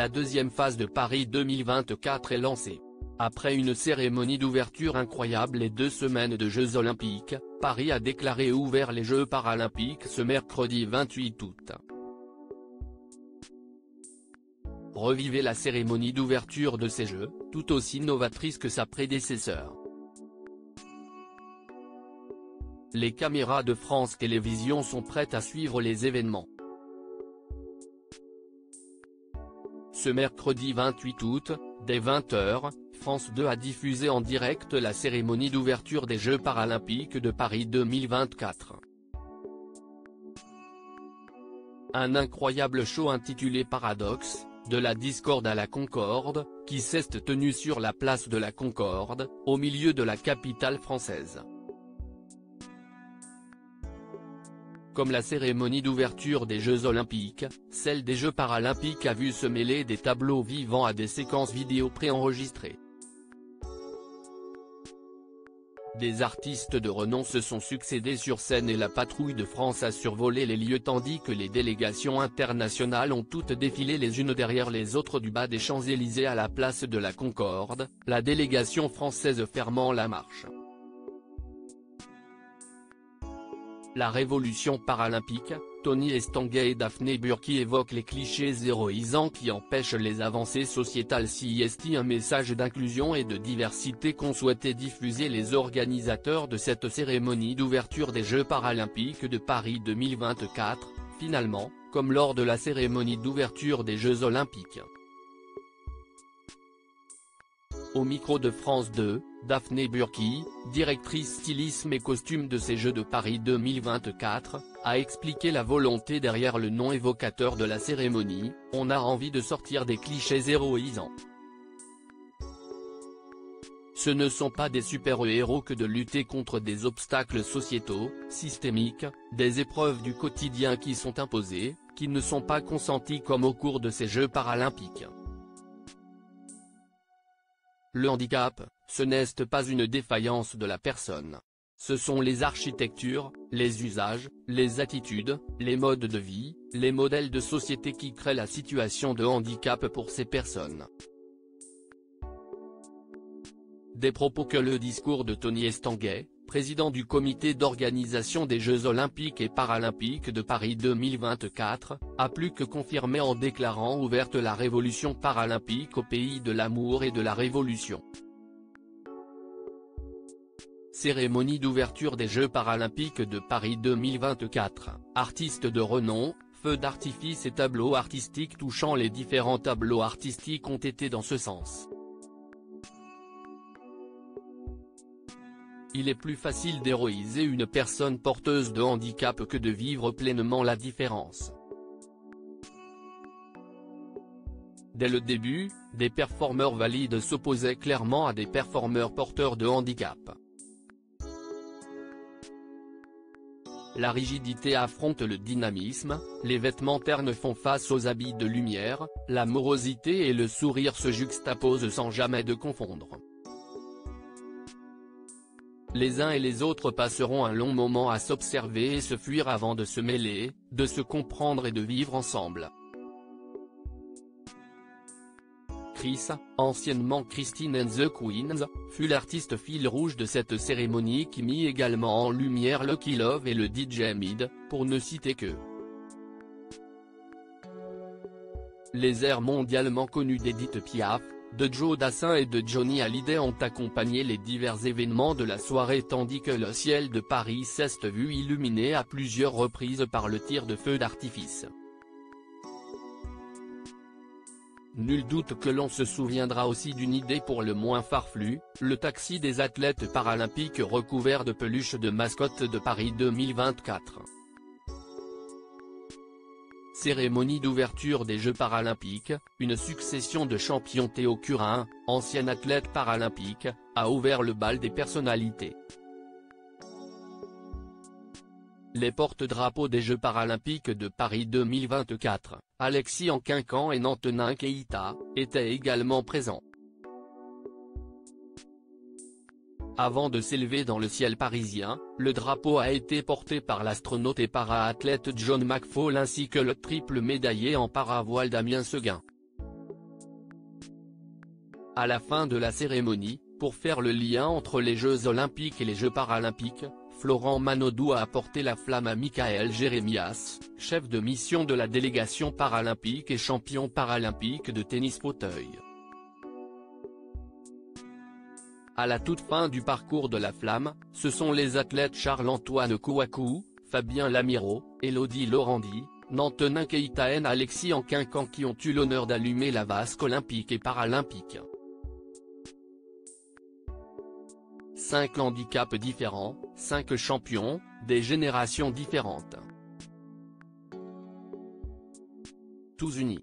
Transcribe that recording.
la deuxième phase de Paris 2024 est lancée. Après une cérémonie d'ouverture incroyable et 2 semaines de Jeux Olympiques, Paris a déclaré ouvert les Jeux Paralympiques ce mercredi 28 août. Revivez la cérémonie d'ouverture de ces Jeux, tout aussi novatrice que sa prédécesseur. Les caméras de France Télévisions sont prêtes à suivre les événements. Ce mercredi 28 août, dès 20 h, France 2 a diffusé en direct la cérémonie d'ouverture des Jeux Paralympiques de Paris 2024. Un incroyable show intitulé Paradoxe, de la discorde à la concorde, qui s'est tenu sur la place de la Concorde, au milieu de la capitale française. Comme la cérémonie d'ouverture des Jeux Olympiques, celle des Jeux Paralympiques a vu se mêler des tableaux vivants à des séquences vidéo préenregistrées. Des artistes de renom se sont succédés sur scène et la patrouille de France a survolé les lieux tandis que les délégations internationales ont toutes défilé les unes derrière les autres du bas des Champs-Élysées à la place de la Concorde, la délégation française fermant la marche. La révolution paralympique, Tony Estanguet et Daphné Burki évoquent les clichés héroïsants qui empêchent les avancées sociétales. C'est un message d'inclusion et de diversité qu'ont souhaité diffuser les organisateurs de cette cérémonie d'ouverture des Jeux Paralympiques de Paris 2024, finalement, comme lors de la cérémonie d'ouverture des Jeux Olympiques. Au micro de France 2, Daphné Burki, directrice stylisme et costume de ces Jeux de Paris 2024, a expliqué la volonté derrière le nom évocateur de la cérémonie: on a envie de sortir des clichés héroïsants. Ce ne sont pas des super-héros que de lutter contre des obstacles sociétaux, systémiques, des épreuves du quotidien qui sont imposées, qui ne sont pas consenties comme au cours de ces Jeux paralympiques. Le handicap, ce n'est pas une défaillance de la personne. Ce sont les architectures, les usages, les attitudes, les modes de vie, les modèles de société qui créent la situation de handicap pour ces personnes. Des propos que le discours de Tony Estanguet, président du comité d'organisation des Jeux Olympiques et Paralympiques de Paris 2024, a plus que confirmé en déclarant ouverte la révolution paralympique au pays de l'amour et de la révolution. Cérémonie d'ouverture des Jeux Paralympiques de Paris 2024, artistes de renom, feux d'artifice et tableaux artistiques touchant. Les différents tableaux artistiques ont été dans ce sens. Il est plus facile d'héroïser une personne porteuse de handicap que de vivre pleinement la différence. Dès le début, des performeurs valides s'opposaient clairement à des performeurs porteurs de handicap. La rigidité affronte le dynamisme, les vêtements ternes font face aux habits de lumière, la morosité et le sourire se juxtaposent sans jamais de confondre. Les uns et les autres passeront un long moment à s'observer et se fuir avant de se mêler, de se comprendre et de vivre ensemble. Chris, anciennement Christine and the Queens, fut l'artiste fil rouge de cette cérémonie qui mit également en lumière Lucky Love et le DJ Mid, pour ne citer que. Les airs mondialement connus d'Edith Piaf, de Joe Dassin et de Johnny Hallyday ont accompagné les divers événements de la soirée tandis que le ciel de Paris s'est vu illuminé à plusieurs reprises par le tir de feux d'artifice. Nul doute que l'on se souviendra aussi d'une idée pour le moins farfelue, le taxi des athlètes paralympiques recouvert de peluches de mascotte de Paris 2024. Cérémonie d'ouverture des Jeux Paralympiques, une succession de champions. Théo Curin, ancien athlète paralympique, a ouvert le bal des personnalités. Les porte-drapeaux des Jeux Paralympiques de Paris 2024, Alexis Nkinkan et Nantenin Keita, étaient également présents. Avant de s'élever dans le ciel parisien, le drapeau a été porté par l'astronaute et para-athlète John McFall ainsi que le triple médaillé en paravoile Damien Seguin. À la fin de la cérémonie, pour faire le lien entre les Jeux Olympiques et les Jeux Paralympiques, Florent Manodou a apporté la flamme à Michael Jérémias, chef de mission de la délégation paralympique et champion paralympique de tennis fauteuil. À la toute fin du parcours de la flamme, ce sont les athlètes Charles-Antoine Kouakou, Fabien Lamiro, Elodie Laurandi, Nantenin Keitaen Alexis Anquincan qui ont eu l'honneur d'allumer la vasque olympique et paralympique. 5 handicaps différents, 5 champions, des générations différentes. Tous unis.